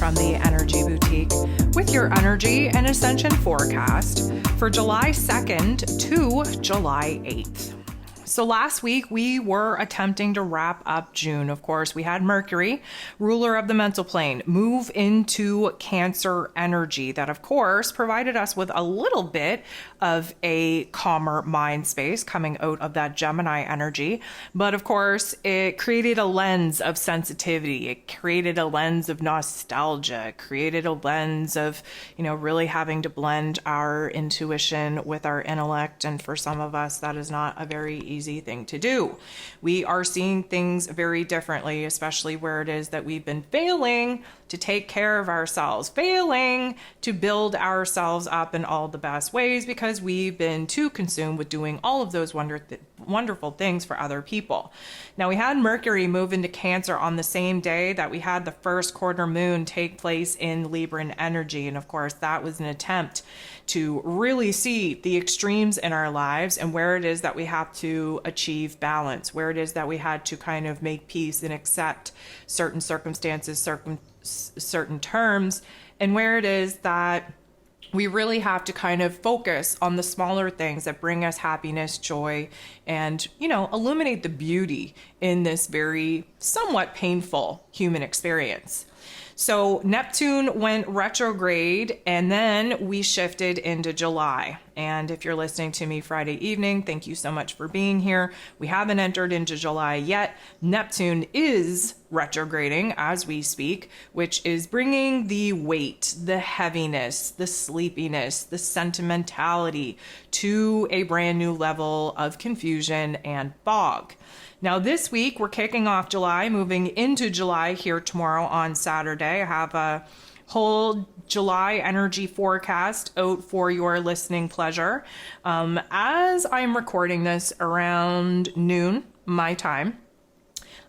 from the Energy Boutique with your energy and Ascension forecast for July 2nd to July 8th. So last week we were attempting to wrap up June. Of course, we had Mercury, ruler of the mental plane, move into Cancer energy. That, of course, provided us with a little bit of a calmer mind space coming out of that Gemini energy. But of course, it created a lens of sensitivity. It created a lens of nostalgia. It created a lens of, really having to blend our intuition with our intellect. And for some of us, that is not a very easy thing to do. We are seeing things very differently, especially where it is that we've been failing to take care of ourselves, failing to build ourselves up in all the best ways because we've been too consumed with doing all of those wonderful things for other people. Now, we had Mercury move into Cancer on the same day that we had the first quarter moon take place in Libran energy. And of course, that was an attempt to really see the extremes in our lives and where it is that we have to achieve balance, where it is that we had to kind of make peace and accept certain circumstances, certain terms, and where it is that we really have to kind of focus on the smaller things that bring us happiness, joy, and, illuminate the beauty in this very somewhat painful human experience. So Neptune went retrograde and then we shifted into July. And if you're listening to me Friday evening, thank you so much for being here. We haven't entered into July yet. Neptune is retrograding as we speak, which is bringing the weight, the heaviness, the sleepiness, the sentimentality to a brand new level of confusion and fog. Now, this week, we're kicking off July, moving into July here tomorrow on Saturday. I have a whole July energy forecast out for your listening pleasure. As I'm recording this around noon, my time,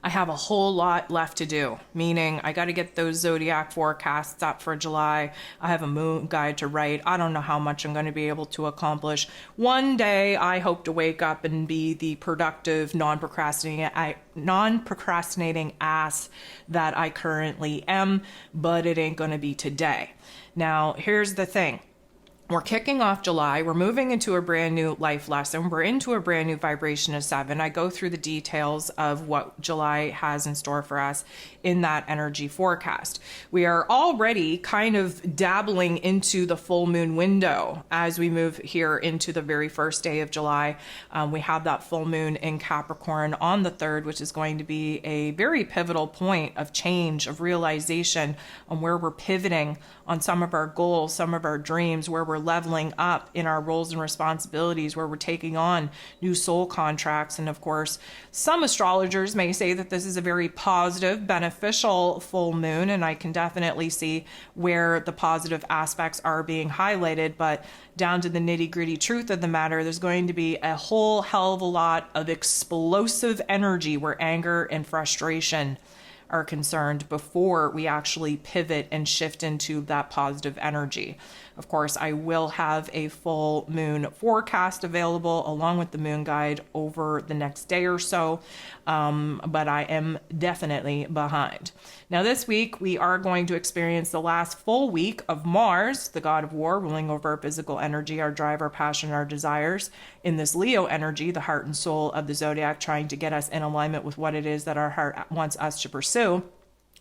I have a whole lot left to do, meaning I got to get those zodiac forecasts up for July. I have a moon guide to write. I don't know how much I'm going to be able to accomplish. One day, I hope to wake up and be the productive, non-procrastinating ass that I currently am, but it ain't going to be today. Now, here's the thing. We're kicking off July. We're moving into a brand new life lesson. We're into a brand new vibration of 7. I go through the details of what July has in store for us in that energy forecast. We are already kind of dabbling into the full moon window as we move here into the very first day of July. We have that full moon in Capricorn on the 3rd, which is going to be a very pivotal point of change, of realization on where we're pivoting on some of our goals, some of our dreams, where we're leveling up in our roles and responsibilities, where we're taking on new soul contracts. And of course, some astrologers may say that this is a very positive, beneficial full moon, and I can definitely see where the positive aspects are being highlighted, but down to the nitty-gritty truth of the matter, there's going to be a whole hell of a lot of explosive energy where anger and frustration are concerned before we actually pivot and shift into that positive energy. Of course, I will have a full moon forecast available along with the moon guide over the next day or so, but I am definitely behind. Now, this week, we are going to experience the last full week of Mars, the god of war, ruling over our physical energy, our drive, our passion, our desires, in this Leo energy, the heart and soul of the zodiac, trying to get us in alignment with what it is that our heart wants us to pursue.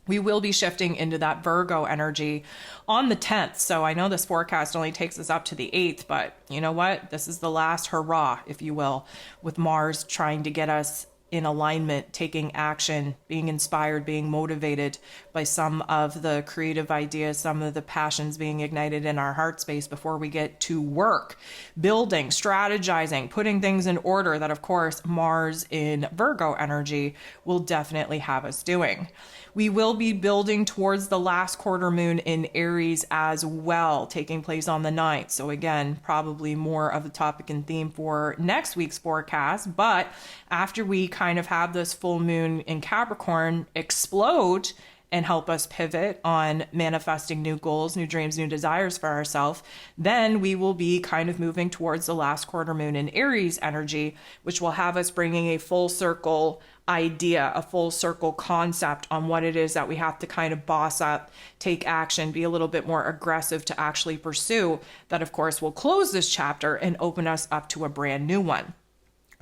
We will be shifting into that Virgo energy on the 10th. So I know this forecast only takes us up to the 8th, but you know what? This is the last hurrah, if you will, with Mars trying to get us in alignment, taking action, being inspired, being motivated by some of the creative ideas, some of the passions being ignited in our heart space before we get to work, building, strategizing, putting things in order that, of course, Mars in Virgo energy will definitely have us doing. We will be building towards the last quarter moon in Aries as well, taking place on the 9th. So again, probably more of a topic and theme for next week's forecast. But after we kind of have this full moon in Capricorn explode and help us pivot on manifesting new goals, new dreams, new desires for ourselves, then we will be kind of moving towards the last quarter moon in Aries energy, which will have us bringing a full circle idea, a full circle concept on what it is that we have to kind of boss up, take action, be a little bit more aggressive to actually pursue. That, of course, will close this chapter and open us up to a brand new one.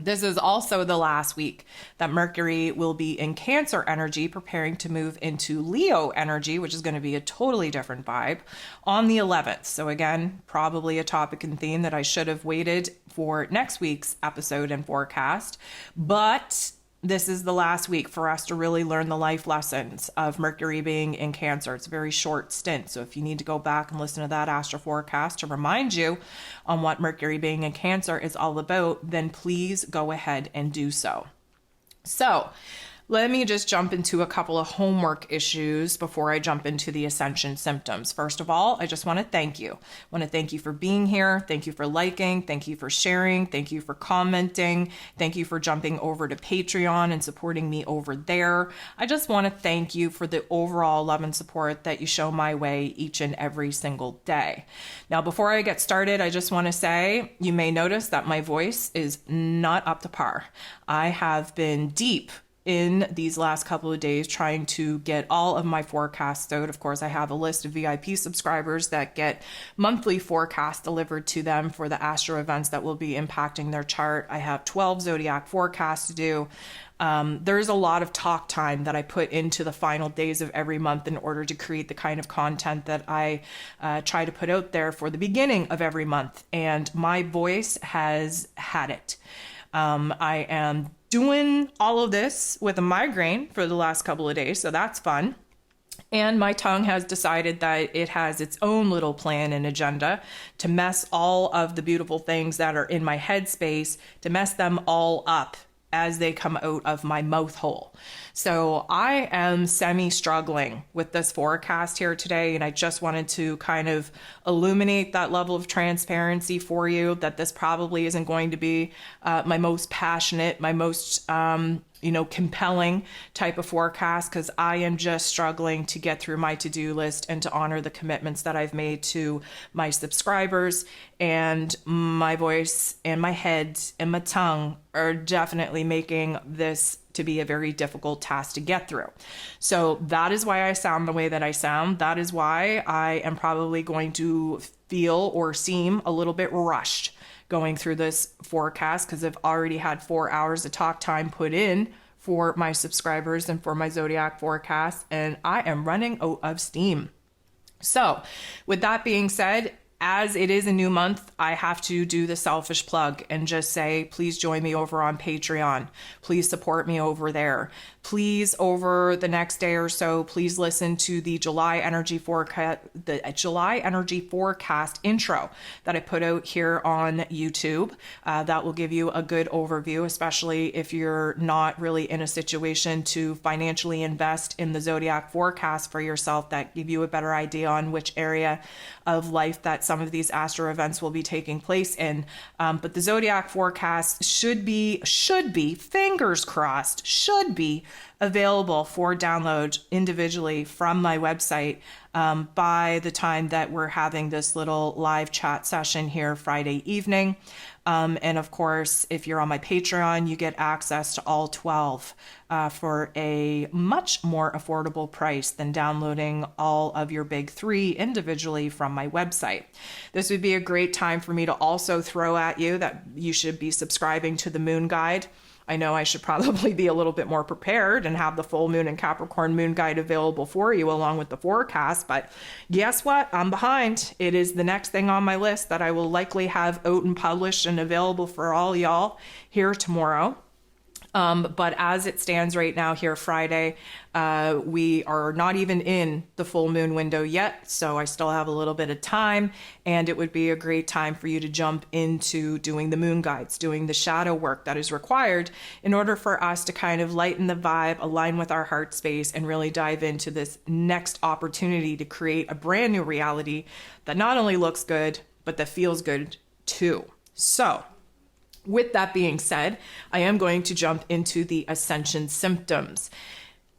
This is also the last week that Mercury will be in Cancer energy, preparing to move into Leo energy, which is going to be a totally different vibe, on the 11th. So again, probably a topic and theme that I should have waited for next week's episode and forecast. But this is the last week for us to really learn the life lessons of Mercury being in Cancer. It's a very short stint. So if you need to go back and listen to that astro forecast to remind you on what Mercury being in Cancer is all about, then please go ahead and do so. So let me just jump into a couple of homework issues before I jump into the Ascension symptoms. First of all, I just want to thank you. I want to thank you for being here. Thank you for liking. Thank you for sharing. Thank you for commenting. Thank you for jumping over to Patreon and supporting me over there. I just want to thank you for the overall love and support that you show my way each and every single day. Now, before I get started, I just want to say you may notice that my voice is not up to par. I have been deep in these last couple of days trying to get all of my forecasts out. Of course, I have a list of VIP subscribers that get monthly forecasts delivered to them for the astro events that will be impacting their chart. I have 12 zodiac forecasts to do. There's a lot of talk time that I put into the final days of every month in order to create the kind of content that I try to put out there for the beginning of every month. And my voice has had it. I am doing all of this with a migraine for the last couple of days, so that's fun. And my tongue has decided that it has its own little plan and agenda to mess all of the beautiful things that are in my headspace, to mess them all up as they come out of my mouth hole. So I am semi-struggling with this forecast here today, and I just wanted to kind of illuminate that level of transparency for you, that this probably isn't going to be my most passionate, my most compelling type of forecast, because I am just struggling to get through my to-do list and to honor the commitments that I've made to my subscribers. And my voice and my head and my tongue are definitely making this to be a very difficult task to get through. So that is why I sound the way that I sound. That is why I am probably going to feel or seem a little bit rushed going through this forecast, because I've already had 4 hours of talk time put in for my subscribers and for my zodiac forecast, and I am running out of steam. So with that being said, as it is a new month, I have to do the selfish plug and just say, please join me over on Patreon. Please support me over there. Please, over the next day or so, please listen to the July energy forecast, intro that I put out here on YouTube. That will give you a good overview, especially if you're not really in a situation to financially invest in the zodiac forecast for yourself. That give you a better idea on which area of life that some of these astro events will be taking place in. But the zodiac forecast should be, fingers crossed, should be available for download individually from my website by the time that we're having this little live chat session here Friday evening. And of course, if you're on my Patreon, you get access to all 12 for a much more affordable price than downloading all of your big 3 individually from my website. This would be a great time for me to also throw at you that you should be subscribing to the Moon Guide. I know I should probably be a little bit more prepared and have the full moon and Capricorn moon guide available for you along with the forecast, but guess what? I'm behind. It is the next thing on my list that I will likely have out and published and available for all y'all here tomorrow. But as it stands right now here Friday, we are not even in the full moon window yet. So I still have a little bit of time, and it would be a great time for you to jump into doing the moon guides, doing the shadow work that is required in order for us to kind of lighten the vibe, align with our heart space, and really dive into this next opportunity to create a brand new reality that not only looks good, but that feels good too. So with that being said, I am going to jump into the Ascension symptoms.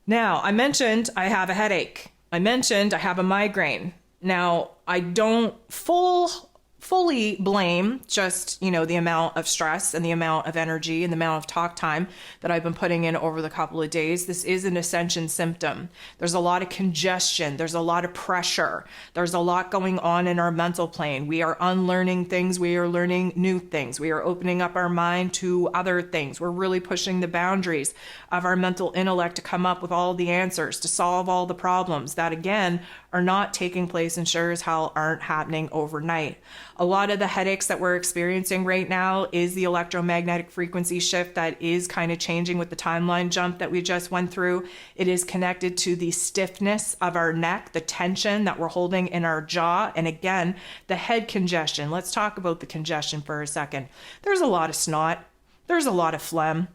Now, I mentioned I have a headache. I mentioned I have a migraine. Now, I don't fully blame just, the amount of stress and the amount of energy and the amount of talk time that I've been putting in over the couple of days. This is an Ascension symptom. There's a lot of congestion. There's a lot of pressure. There's a lot going on in our mental plane. We are unlearning things. We are learning new things. We are opening up our mind to other things. We're really pushing the boundaries of our mental intellect to come up with all the answers, to solve all the problems that, again, are not taking place and sure as hell aren't happening overnight. A lot of the headaches that we're experiencing right now is the electromagnetic frequency shift that is kind of changing with the timeline jump that we just went through. It is connected to the stiffness of our neck, the tension that we're holding in our jaw, and again, the head congestion. Let's talk about the congestion for a second. There's a lot of snot. There's a lot of phlegm.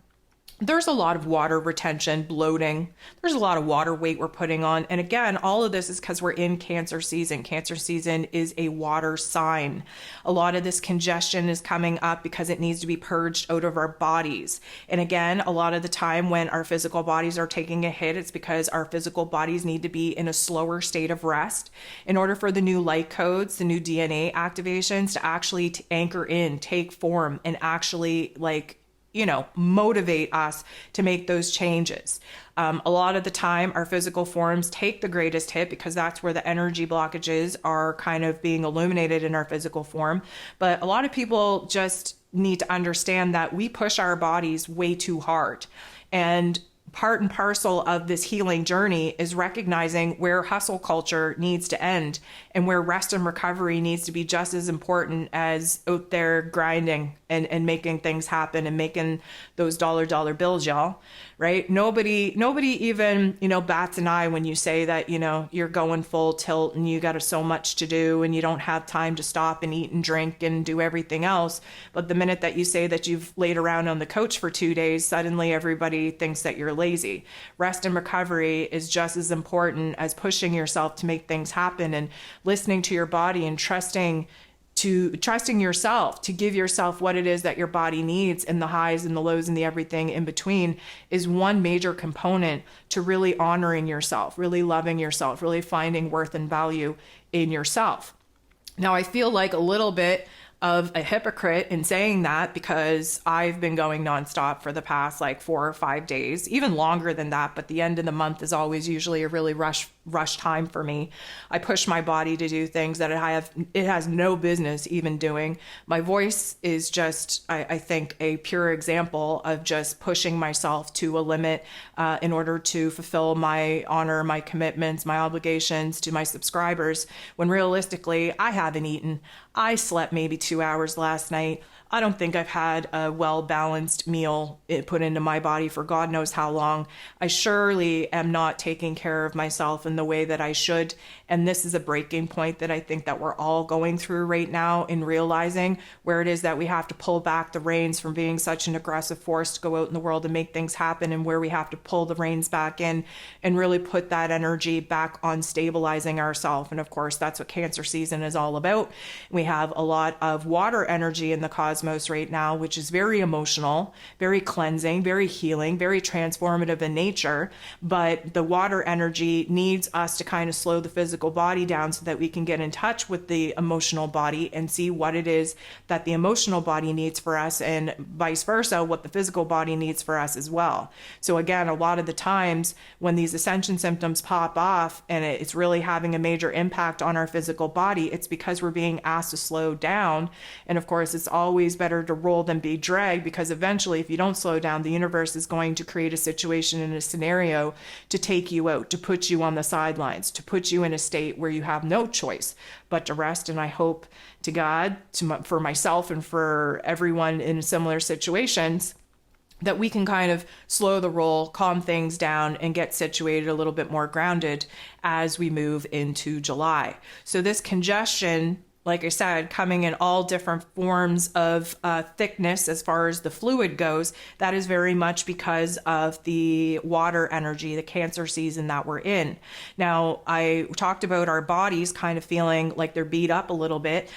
There's a lot of water retention, bloating. There's a lot of water weight we're putting on. And again, all of this is because we're in Cancer season. Cancer season is a water sign. A lot of this congestion is coming up because it needs to be purged out of our bodies. And again, a lot of the time when our physical bodies are taking a hit, it's because our physical bodies need to be in a slower state of rest in order for the new light codes, the new DNA activations to actually anchor in, take form, and actually motivate us to make those changes. A lot of the time, our physical forms take the greatest hit because that's where the energy blockages are kind of being illuminated in our physical form. But a lot of people just need to understand that we push our bodies way too hard. And part and parcel of this healing journey is recognizing where hustle culture needs to end and where rest and recovery needs to be just as important as out there grinding and making things happen and making those dollar bills, y'all. Right? Nobody even, bats an eye when you say that, you're going full tilt and you got so much to do and you don't have time to stop and eat and drink and do everything else. But the minute that you say that you've laid around on the couch for 2 days, suddenly everybody thinks that you're lazy. Rest and recovery is just as important as pushing yourself to make things happen and listening to your body and trusting yourself to give yourself what it is that your body needs, and the highs and the lows and the everything in between is one major component to really honoring yourself, really loving yourself, really finding worth and value in yourself. Now, I feel like a little bit of a hypocrite in saying that because I've been going nonstop for the past 4 or 5 days, even longer than that. But the end of the month is always usually a really rush time for me. I push my body to do things that it has no business even doing. My voice is just, I think, a pure example of just pushing myself to a limit in order to fulfill my honor, my commitments, my obligations to my subscribers, when realistically, I haven't eaten. I slept maybe 2 hours last night. I don't think I've had a well-balanced meal put into my body for God knows how long. I surely am not taking care of myself in the way that I should. And this is a breaking point that I think that we're all going through right now in realizing where it is that we have to pull back the reins from being such an aggressive force to go out in the world and make things happen, and where we have to pull the reins back in and really put that energy back on stabilizing ourselves. And of course, that's what Cancer season is all about. We have a lot of water energy in the cosmos right now, which is very emotional, very cleansing, very healing, very transformative in nature. But the water energy needs us to kind of slow the physical body down so that we can get in touch with the emotional body and see what it is that the emotional body needs for us, and vice versa, what the physical body needs for us as well. So again, a lot of the times when these Ascension symptoms pop off and it's really having a major impact on our physical body, it's because we're being asked to slow down. And of course, it's always better to roll than be dragged, because eventually, if you don't slow down, the universe is going to create a situation and a scenario to take you out, to put you on the sidelines, to put you in a state where you have no choice but to rest. And I hope to God, for myself and for everyone in similar situations, that we can kind of slow the roll, calm things down, and get situated a little bit more grounded as we move into July. So this congestion, like I said, coming in all different forms of thickness as far as the fluid goes. That is very much because of the water energy, the Cancer season that we're in. Now, I talked about our bodies kind of feeling like they're beat up a little bit.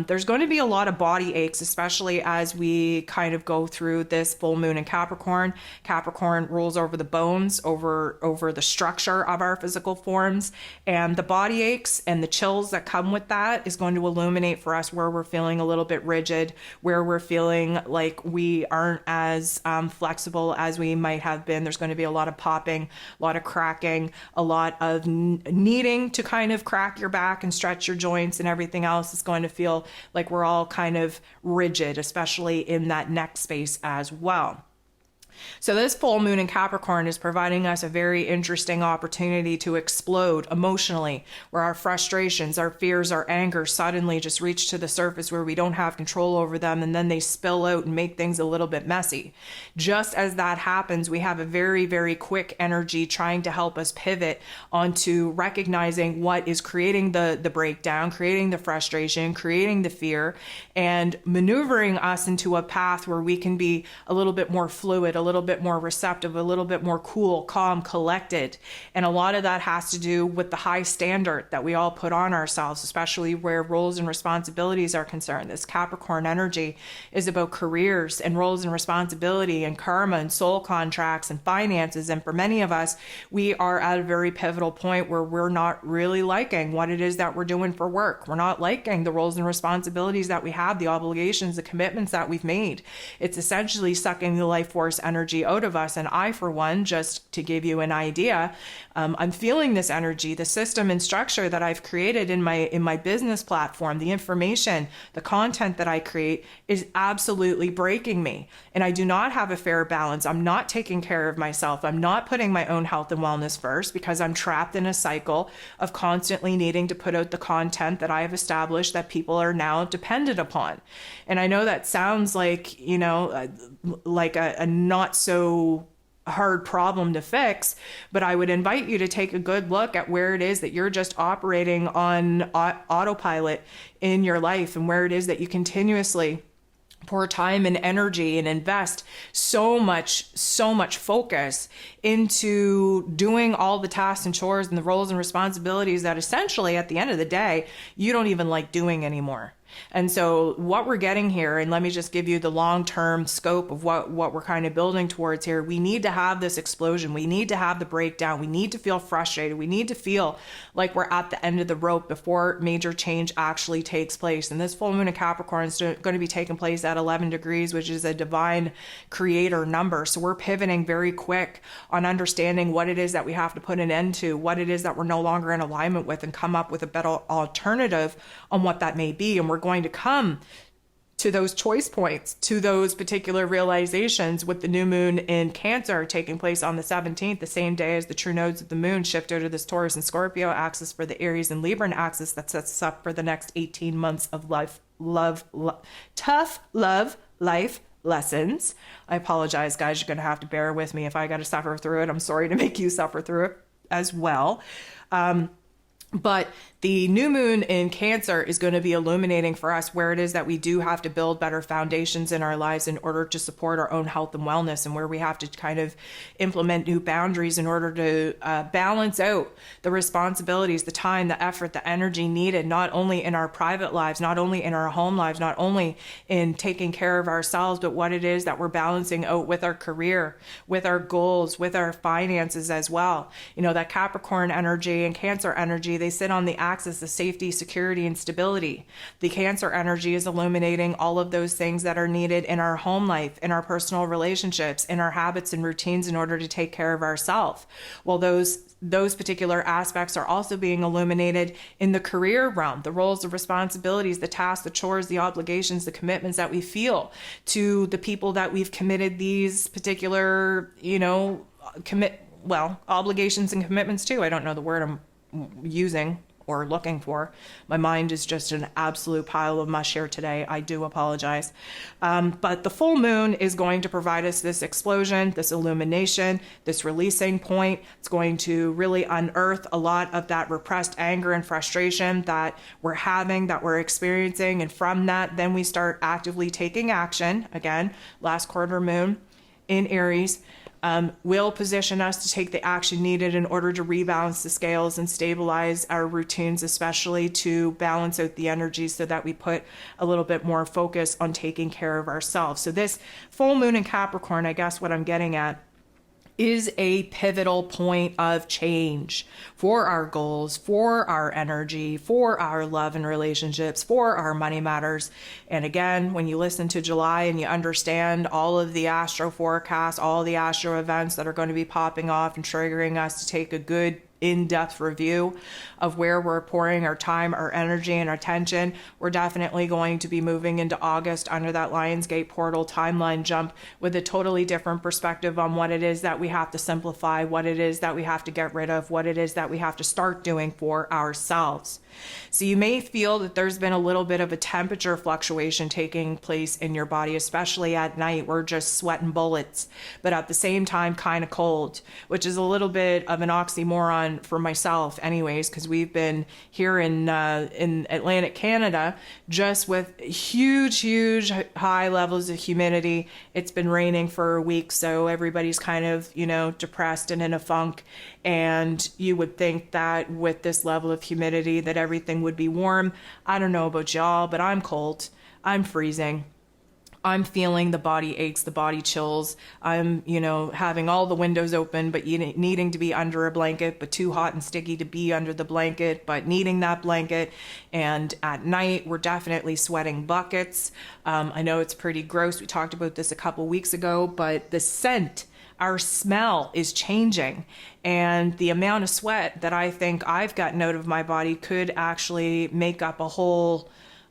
There's going to be a lot of body aches, especially as we kind of go through this full moon in Capricorn. Capricorn rules over the bones, over the structure of our physical forms, and the body aches and the chills that come with that is going to illuminate for us where we're feeling a little bit rigid, where we're feeling like we aren't as flexible as we might have been. There's going to be a lot of popping, a lot of cracking, a lot of needing to kind of crack your back and stretch your joints, and everything else is going to feel like we're all kind of rigid, especially in that neck space as well. So this full moon in Capricorn is providing us a very interesting opportunity to explode emotionally, where our frustrations, our fears, our anger suddenly just reach to the surface where we don't have control over them, and then they spill out and make things a little bit messy. Just as that happens, we have a very, very quick energy trying to help us pivot onto recognizing what is creating the breakdown, creating the frustration, creating the fear, and maneuvering us into a path where we can be a little bit more fluid, a little bit more receptive, a little bit more cool, calm, collected. And a lot of that has to do with the high standard that we all put on ourselves, especially where roles and responsibilities are concerned. This Capricorn energy is about careers and roles and responsibility and karma and soul contracts and finances. And for many of us, we are at a very pivotal point where we're not really liking what it is that we're doing for work. We're not liking the roles and responsibilities that we have, the obligations, the commitments that we've made. It's essentially sucking the life force energy out of us. And I, for one, just to give you an idea, I'm feeling this energy, the system and structure that I've created in my business platform, the information, the content that I create is absolutely breaking me. And I do not have a fair balance. I'm not taking care of myself. I'm not putting my own health and wellness first, because I'm trapped in a cycle of constantly needing to put out the content that I have established that people are now dependent upon. And I know that sounds like, like a not so hard problem to fix, but I would invite you to take a good look at where it is that you're just operating on autopilot in your life, and where it is that you continuously pour time and energy and invest so much focus into doing all the tasks and chores and the roles and responsibilities that essentially at the end of the day, you don't even like doing anymore. And so what we're getting here, and let me just give you the long-term scope of what we're kind of building towards here. We need to have this explosion. We need to have the breakdown. We need to feel frustrated. We need to feel like we're at the end of the rope before major change actually takes place. And this full moon in Capricorn is going to be taking place at 11 degrees, which is a divine creator number. So we're pivoting very quick on understanding what it is that we have to put an end to, what it is that we're no longer in alignment with, and come up with a better alternative on what that may be. And we're going to come to those choice points, to those particular realizations with the new moon in Cancer taking place on the 17th, the same day as the true nodes of the moon shift out of this Taurus and Scorpio axis for the Aries and Libran axis that sets us up for the next 18 months of tough love life lessons. I apologize, guys. You're going to have to bear with me if I got to suffer through it. I'm sorry to make you suffer through it as well. But the new moon in Cancer is going to be illuminating for us where it is that we do have to build better foundations in our lives in order to support our own health and wellness, and where we have to kind of implement new boundaries in order to balance out the responsibilities, the time, the effort, the energy needed, not only in our private lives, not only in our home lives, not only in taking care of ourselves, but what it is that we're balancing out with our career, with our goals, with our finances as well. You know, that Capricorn energy and Cancer energy, they sit on the axis of safety, security, and stability. The Cancer energy is illuminating all of those things that are needed in our home life, in our personal relationships, in our habits and routines in order to take care of ourselves. Well, those particular aspects are also being illuminated in the career realm, the roles, the responsibilities, the tasks, the chores, the obligations, the commitments that we feel to the people that we've committed these particular, obligations and commitments to. I don't know the word I'm using or looking for. My mind is just an absolute pile of mush here today. I do apologize. But the full moon is going to provide us this explosion, this illumination, this releasing point. It's going to really unearth a lot of that repressed anger and frustration that we're having, that we're experiencing. And from that, then we start actively taking action. Again, last quarter moon in Aries. Will position us to take the action needed in order to rebalance the scales and stabilize our routines, especially to balance out the energy so that we put a little bit more focus on taking care of ourselves. So this full moon in Capricorn, I guess what I'm getting at, is a pivotal point of change for our goals, for our energy, for our love and relationships, for our money matters. And again, when you listen to July and you understand all of the astro forecasts, all the astro events that are going to be popping off and triggering us to take a good in-depth review of where we're pouring our time, our energy, and our attention, we're definitely going to be moving into August under that Lionsgate portal timeline jump with a totally different perspective on what it is that we have to simplify, what it is that we have to get rid of, what it is that we have to start doing for ourselves. So you may feel that there's been a little bit of a temperature fluctuation taking place in your body, especially at night. We're just sweating bullets, but at the same time kind of cold, which is a little bit of an oxymoron for myself anyways, because we've been here in Atlantic Canada just with huge high levels of humidity. It's been raining for a week, so everybody's kind of, depressed and in a funk. And you would think that with this level of humidity that everything would be warm. I don't know about y'all, but I'm cold. I'm freezing. I'm feeling the body aches, the body chills. I'm, having all the windows open, but needing to be under a blanket, but too hot and sticky to be under the blanket, but needing that blanket. And at night, we're definitely sweating buckets. I know it's pretty gross. We talked about this a couple weeks ago, but the scent, our smell is changing, and the amount of sweat that I think I've gotten out of my body could actually make up a whole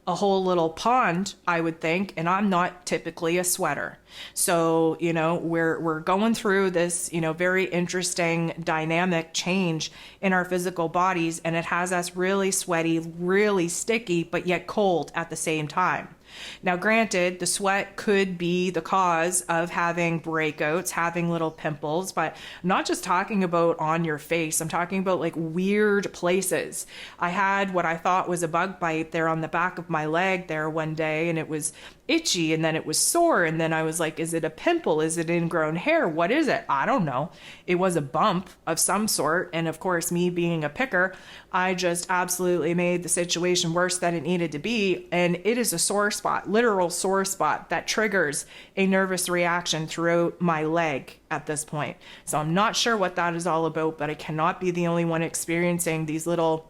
little pond, I would think, and I'm not typically a sweater. So, we're going through this, very interesting dynamic change in our physical bodies, and it has us really sweaty, really sticky, but yet cold at the same time. Now, granted, the sweat could be the cause of having breakouts, having little pimples, but I'm not just talking about on your face. I'm talking about like weird places. I had what I thought was a bug bite there on the back of my leg there one day, and it was itchy, and then it was sore, and then I was like, is it a pimple? Is it ingrown hair? What is it? I don't know. It was a bump of some sort, and of course, me being a picker, I just absolutely made the situation worse than it needed to be, and it is a sore spot, literal sore spot that triggers a nervous reaction throughout my leg at this point. So I'm not sure what that is all about, but I cannot be the only one experiencing these little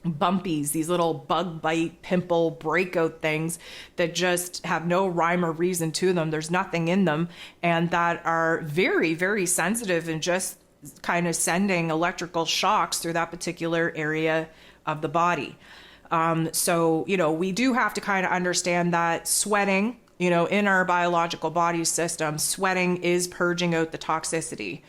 bumpies, these little bug bite, pimple, breakout things that just have no rhyme or reason to them. There's nothing in them, and that are very, very sensitive and just kind of sending electrical shocks through that particular area of the body. So, we do have to kind of understand that sweating, in our biological body system, sweating is purging out the toxicity.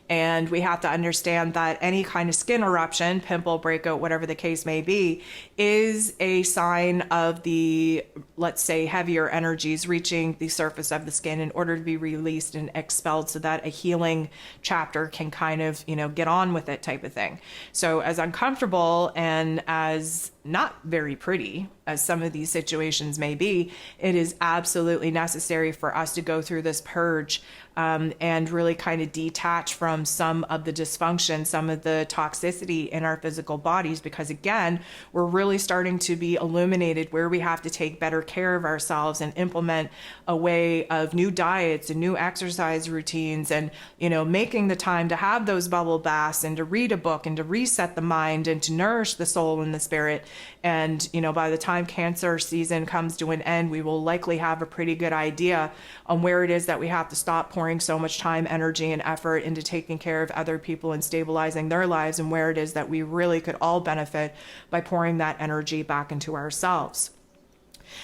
And we have to understand that any kind of skin eruption, pimple, breakout, whatever the case may be, is a sign of the, let's say, heavier energies reaching the surface of the skin in order to be released and expelled so that a healing chapter can kind of, get on with it type of thing. So as uncomfortable and as not very pretty as some of these situations may be, it is absolutely necessary for us to go through this purge and really kind of detach from some of the dysfunction, some of the toxicity in our physical bodies, because again, we're really starting to be illuminated where we have to take better care of ourselves and implement a way of new diets and new exercise routines and, making the time to have those bubble baths and to read a book and to reset the mind and to nourish the soul and the spirit. And, by the time Cancer season comes to an end, we will likely have a pretty good idea on where it is that we have to stop pouring so much time, energy, and effort into taking care of other people and stabilizing their lives, and where it is that we really could all benefit by pouring that energy back into ourselves.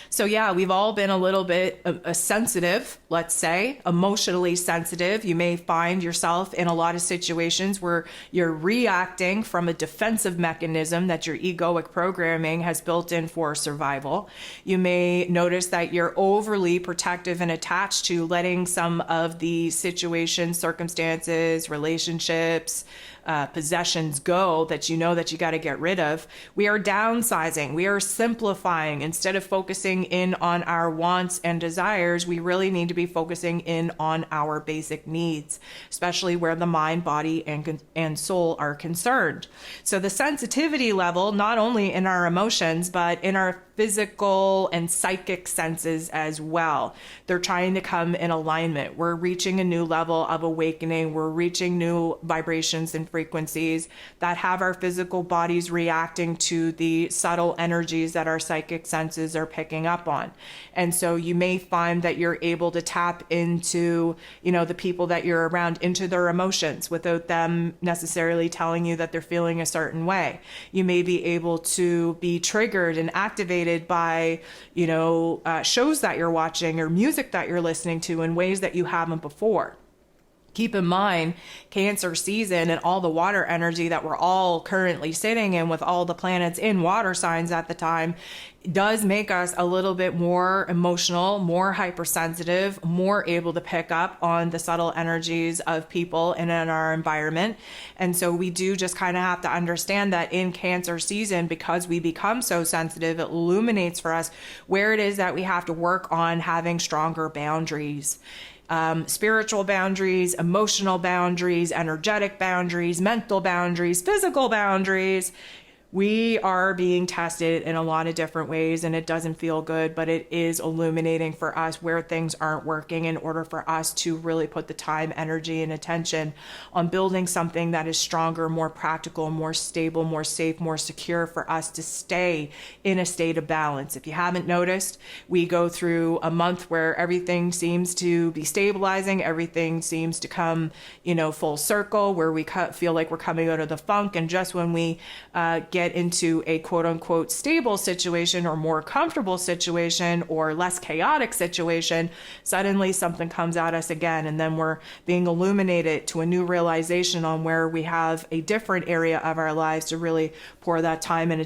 So yeah, we've all been a little bit sensitive, let's say, emotionally sensitive. You may find yourself in a lot of situations where you're reacting from a defensive mechanism that your egoic programming has built in for survival. You may notice that you're overly protective and attached to letting some of the situations, circumstances, relationships, possessions go that you know that you got to get rid of. We are downsizing. We are simplifying. Instead of focusing in on our wants and desires, we really need to be focusing in on our basic needs, especially where the mind, body, and soul are concerned. So the sensitivity level, not only in our emotions, but in our physical and psychic senses as well. They're trying to come in alignment. We're reaching a new level of awakening. We're reaching new vibrations and frequencies that have our physical bodies reacting to the subtle energies that our psychic senses are picking up on. And so you may find that you're able to tap into, the people that you're around, into their emotions without them necessarily telling you that they're feeling a certain way. You may be able to be triggered and activated by, shows that you're watching or music that you're listening to in ways that you haven't before. Keep in mind, Cancer season and all the water energy that we're all currently sitting in with all the planets in water signs at the time does make us a little bit more emotional, more hypersensitive, more able to pick up on the subtle energies of people and in our environment. And so we do just kind of have to understand that in Cancer season, because we become so sensitive, it illuminates for us where it is that we have to work on having stronger boundaries. Spiritual boundaries, emotional boundaries, energetic boundaries, mental boundaries, physical boundaries. We are being tested in a lot of different ways, and it doesn't feel good, but it is illuminating for us where things aren't working in order for us to really put the time, energy, and attention on building something that is stronger, more practical, more stable, more safe, more secure for us to stay in a state of balance. If you haven't noticed, we go through a month where everything seems to be stabilizing, everything seems to come, full circle, where we feel like we're coming out of the funk, and just when we get into a quote unquote stable situation or more comfortable situation or less chaotic situation, suddenly something comes at us again. And then we're being illuminated to a new realization on where we have a different area of our lives to really pour that time and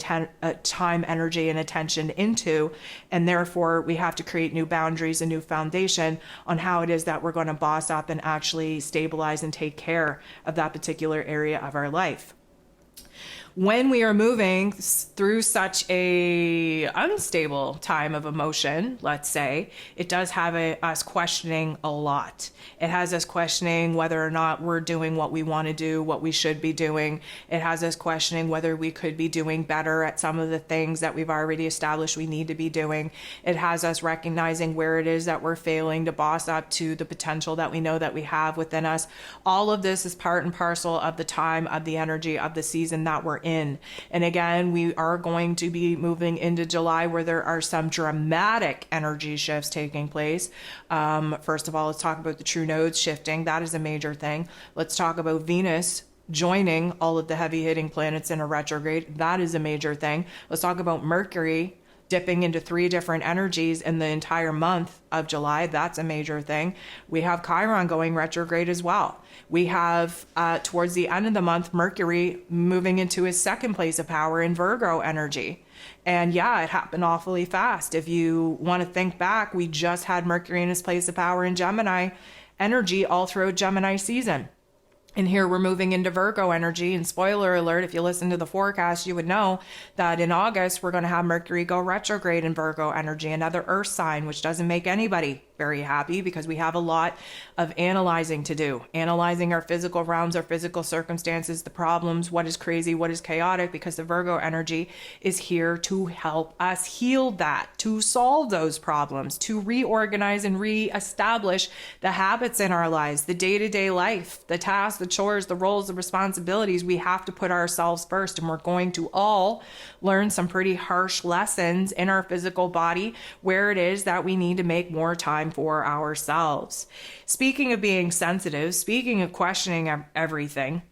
time, energy, and attention into. And therefore we have to create new boundaries, a new foundation on how it is that we're going to boss up and actually stabilize and take care of that particular area of our life. When we are moving through such a unstable time of emotion, let's say, it does have us questioning a lot. It has us questioning whether or not we're doing what we want to do, what we should be doing. It has us questioning whether we could be doing better at some of the things that we've already established we need to be doing. It has us recognizing where it is that we're failing to boss up to the potential that we know that we have within us. All of this is part and parcel of the time, of the energy, of the season that we're in. And again, we are going to be moving into July where there are some dramatic energy shifts taking place. First of all, let's talk about the true nodes shifting. That is a major thing. Let's talk about Venus joining all of the heavy hitting planets in a retrograde. That is a major thing. Let's talk about Mercury dipping into 3 different energies in the entire month of July. That's a major thing. We have Chiron going retrograde as well. We have, towards the end of the month, Mercury moving into his second place of power in Virgo energy. And yeah, it happened awfully fast. If you want to think back, we just had Mercury in his place of power in Gemini energy all throughout Gemini season. And here we're moving into Virgo energy. And spoiler alert, if you listen to the forecast, you would know that in August, we're going to have Mercury go retrograde in Virgo energy, another earth sign, which doesn't make anybody very happy because we have a lot of analyzing to do, analyzing our physical realms, our physical circumstances, the problems, what is crazy, what is chaotic, because the Virgo energy is here to help us heal that, to solve those problems, to reorganize and reestablish the habits in our lives, the day-to-day life, the tasks, the chores, the roles, the responsibilities. We have to put ourselves first, and we're going to all learn some pretty harsh lessons in our physical body where it is that we need to make more time for ourselves. Speaking of being sensitive, speaking of questioning everything,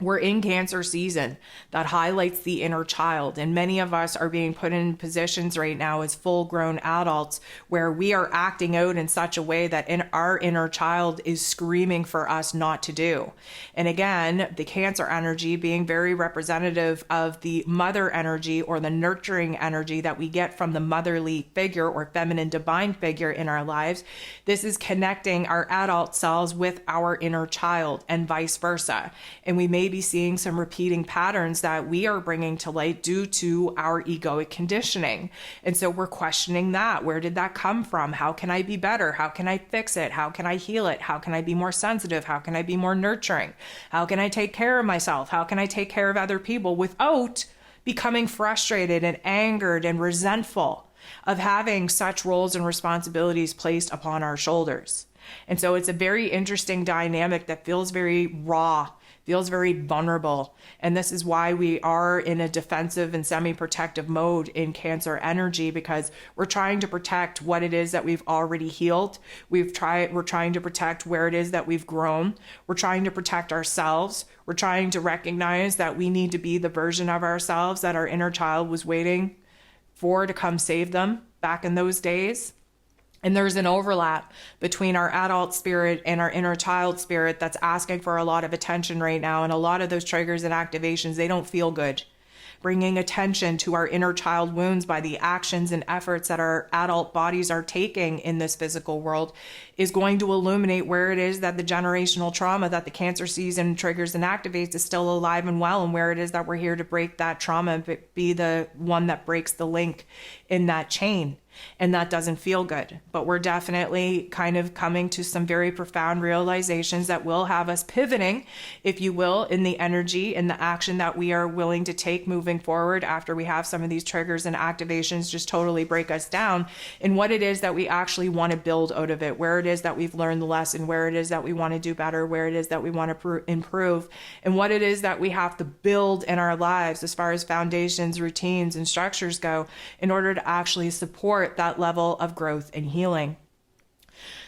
We're in Cancer season that highlights the inner child, and many of us are being put in positions right now as full-grown adults where we are acting out in such a way that our inner child is screaming for us not to do. And again, the Cancer energy being very representative of the mother energy or the nurturing energy that we get from the motherly figure or feminine divine figure in our lives. This is connecting our adult selves with our inner child and vice versa. And we may be seeing some repeating patterns that we are bringing to light due to our egoic conditioning. And so we're questioning that. Where did that come from? How can I be better? How can I fix it? How can I heal it? How can I be more sensitive? How can I be more nurturing? How can I take care of myself? How can I take care of other people without becoming frustrated and angered and resentful of having such roles and responsibilities placed upon our shoulders? And so it's a very interesting dynamic that feels very raw, feels very vulnerable. And this is why we are in a defensive and semi-protective mode in Cancer energy, because we're trying to protect what it is that we've already healed. We're trying to protect where it is that we've grown. We're trying to protect ourselves. We're trying to recognize that we need to be the version of ourselves that our inner child was waiting for to come save them back in those days. And there's an overlap between our adult spirit and our inner child spirit that's asking for a lot of attention right now. And a lot of those triggers and activations, they don't feel good. Bringing attention to our inner child wounds by the actions and efforts that our adult bodies are taking in this physical world is going to illuminate where it is that the generational trauma that the Cancer season triggers and activates is still alive and well, and where it is that we're here to break that trauma and be the one that breaks the link in that chain. And that doesn't feel good. But we're definitely kind of coming to some very profound realizations that will have us pivoting, if you will, in the energy and the action that we are willing to take moving forward after we have some of these triggers and activations just totally break us down in what it is that we actually want to build out of it, where it is that we've learned the lesson, where it is that we want to do better, where it is that we want to improve, and what it is that we have to build in our lives as far as foundations, routines, and structures go in order to actually support that level of growth and healing.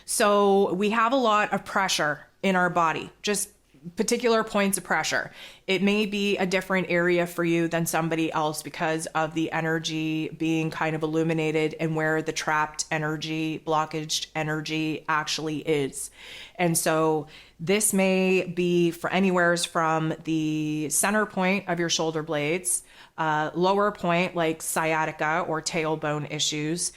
So we have a lot of pressure in our body, just particular points of pressure. It may be a different area for you than somebody else because of the energy being kind of illuminated and where the trapped energy, blockaged energy actually is. And so this may be for anywhere from the center point of your shoulder blades, lower point like sciatica or tailbone issues,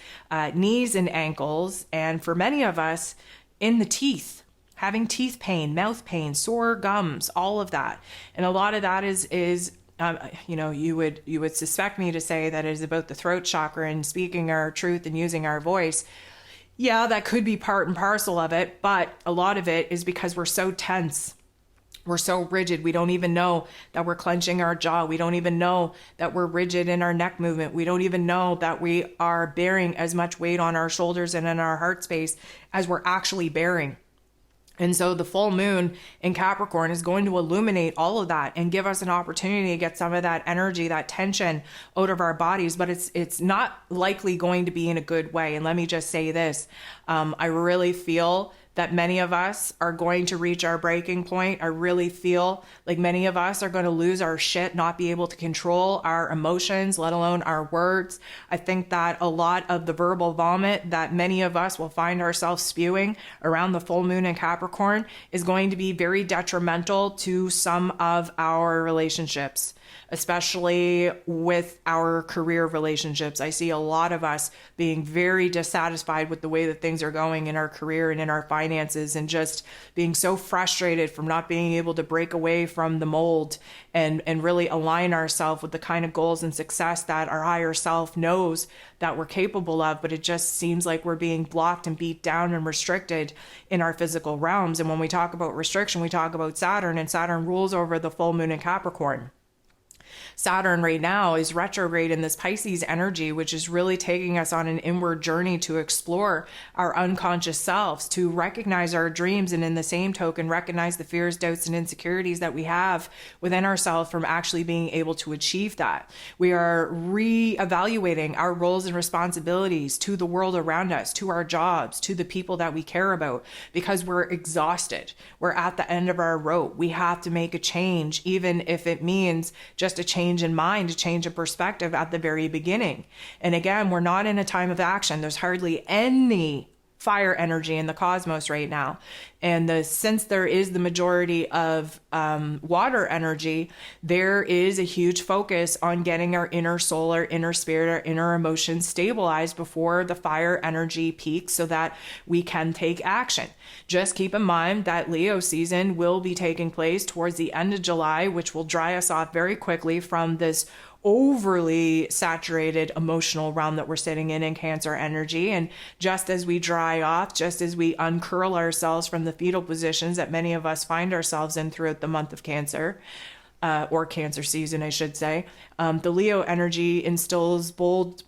knees and ankles, and for many of us in the teeth, having teeth pain, mouth pain, sore gums, all of that. And a lot of that is you would suspect me to say that it is about the throat chakra and speaking our truth and using our voice. Yeah, that could be part and parcel of it, but a lot of it is because we're so tense. We're so rigid. We don't even know that we're clenching our jaw. We don't even know that we're rigid in our neck movement. We don't even know that we are bearing as much weight on our shoulders and in our heart space as we're actually bearing. And so the full moon in Capricorn is going to illuminate all of that and give us an opportunity to get some of that energy, that tension out of our bodies, but it's not likely going to be in a good way. And let me just say this, I really feel that many of us are going to reach our breaking point. I really feel like many of us are going to lose our shit, not be able to control our emotions, let alone our words. I think that a lot of the verbal vomit that many of us will find ourselves spewing around the full moon in Capricorn is going to be very detrimental to some of our relationships, especially with our career relationships. I see a lot of us being very dissatisfied with the way that things are going in our career and in our finances, and just being so frustrated from not being able to break away from the mold and really align ourselves with the kind of goals and success that our higher self knows that we're capable of. But it just seems like we're being blocked and beat down and restricted in our physical realms. And when we talk about restriction, we talk about Saturn, and Saturn rules over the full moon in Capricorn. Saturn right now is retrograde in this Pisces energy, which is really taking us on an inward journey to explore our unconscious selves, to recognize our dreams, and in the same token, recognize the fears, doubts, and insecurities that we have within ourselves from actually being able to achieve that. We are reevaluating our roles and responsibilities to the world around us, to our jobs, to the people that we care about, because we're exhausted. We're at the end of our rope. We have to make a change, even if it means just a change in mind, a change of perspective at the very beginning. And again, we're not in a time of action. There's hardly any fire energy in the cosmos right now. And since there is the majority of water energy, there is a huge focus on getting our inner soul, our inner spirit, our inner emotions stabilized before the fire energy peaks so that we can take action. Just keep in mind that Leo season will be taking place towards the end of July, which will dry us off very quickly from this overly saturated emotional realm that we're sitting in Cancer energy. And just as we dry off, just as we uncurl ourselves from the fetal positions that many of us find ourselves in throughout the month of Cancer, or Cancer season, I should say, the Leo energy instills bold,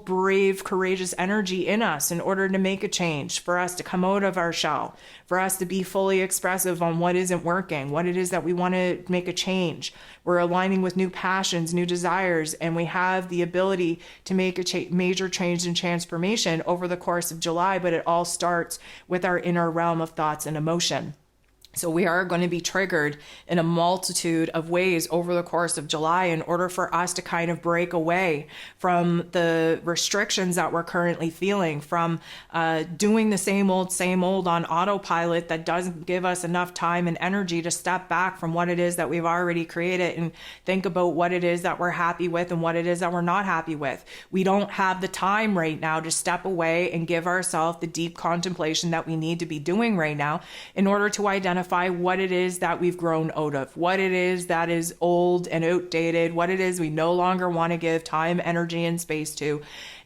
brave, courageous energy in us in order to make a change, for us to come out of our shell, for us to be fully expressive on what isn't working, what it is that we want to make a change. We're aligning with new passions, new desires, and we have the ability to make a major change and transformation over the course of July, but it all starts with our inner realm of thoughts and emotion. So we are going to be triggered in a multitude of ways over the course of July in order for us to kind of break away from the restrictions that we're currently feeling, from doing the same old on autopilot that doesn't give us enough time and energy to step back from what it is that we've already created and think about what it is that we're happy with and what it is that we're not happy with. We don't have the time right now to step away and give ourselves the deep contemplation that we need to be doing right now in order to identify what it is that we've grown out of, what it is that is old and outdated, what it is we no longer want to give time, energy, and space to,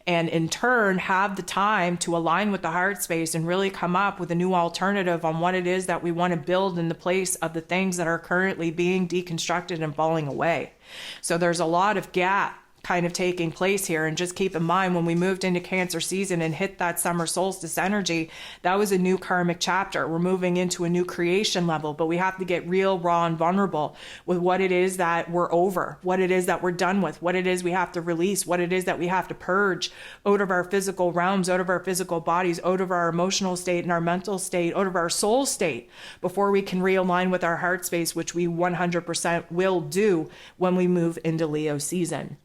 and in turn have the time to align with the heart space and really come up with a new alternative on what it is that we want to build in the place of the things that are currently being deconstructed and falling away. So there's a lot of gap kind of taking place here. And just keep in mind, when we moved into Cancer season and hit that summer solstice energy, that was a new karmic chapter. We're moving into a new creation level, but we have to get real, raw, and vulnerable with what it is that we're over, what it is that we're done with, what it is we have to release, what it is that we have to purge out of our physical realms, out of our physical bodies, out of our emotional state and our mental state, out of our soul state, before we can realign with our heart space, which we 100% will do when we move into Leo season.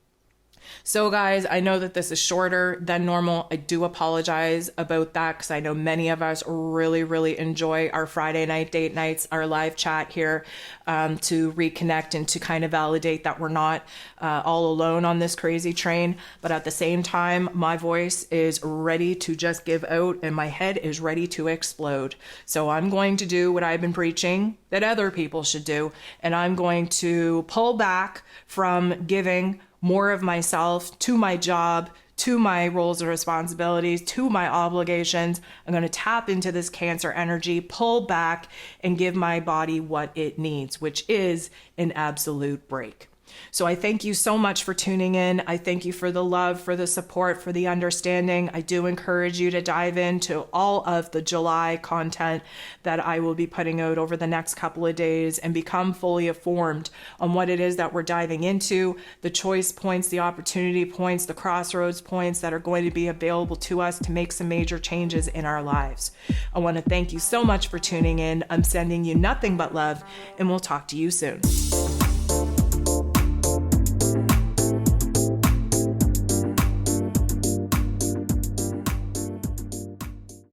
So guys, I know that this is shorter than normal. I do apologize about that because I know many of us really, really enjoy our Friday night date nights, our live chat here, to reconnect and to kind of validate that we're not all alone on this crazy train. But at the same time, my voice is ready to just give out and my head is ready to explode. So I'm going to do what I've been preaching that other people should do. And I'm going to pull back from giving more of myself to my job, to my roles and responsibilities, to my obligations. I'm going to tap into this Cancer energy, pull back, and give my body what it needs, which is an absolute break. So I thank you so much for tuning in. I thank you for the love, for the support, for the understanding. I do encourage you to dive into all of the July content that I will be putting out over the next couple of days and become fully informed on what it is that we're diving into, the choice points, the opportunity points, the crossroads points that are going to be available to us to make some major changes in our lives. I want to thank you so much for tuning in. I'm sending you nothing but love, and we'll talk to you soon.